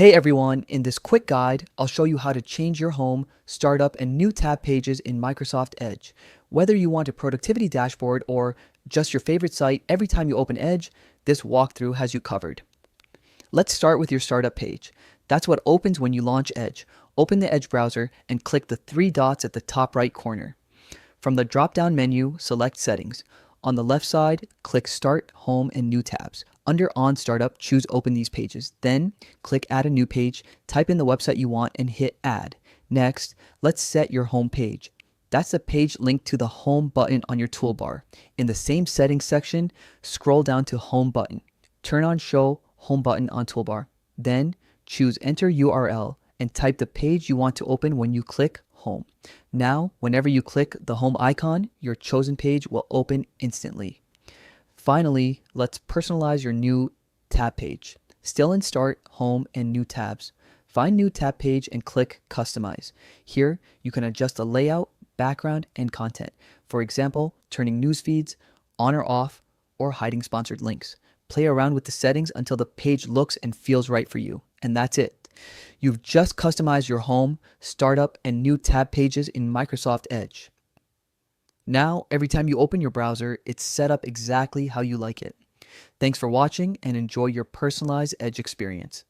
Hey everyone, in this quick guide, I'll show you how to change your home, startup, and new tab pages in Microsoft Edge. Whether you want a productivity dashboard or just your favorite site every time you open Edge, this walkthrough has you covered. Let's start with your startup page. That's what opens when you launch Edge. Open the Edge browser and click the three dots at the top right corner. From the drop-down menu, select Settings. On the left side, click Start, Home, and New tabs. Under On Startup, choose Open these pages. Then, click Add a new page, type in the website you want, and hit Add. Next, let's set your home page. That's the page linked to the Home button on your toolbar. In the same Settings section, scroll down to Home button. Turn on Show Home button on toolbar. Then, choose Enter URL and type the page you want to open when you click Home. Now, whenever you click the home icon, your chosen page will open instantly. Finally, let's personalize your new tab page. Still in Start, Home, and New tabs. Find New tab page and click Customize. Here, you can adjust the layout, background, and content. For example, turning news feeds on or off, or hiding sponsored links. Play around with the settings until the page looks and feels right for you. And that's it. You've just customized your home, startup, and new tab pages in Microsoft Edge. Now, every time you open your browser, it's set up exactly how you like it. Thanks for watching and enjoy your personalized Edge experience.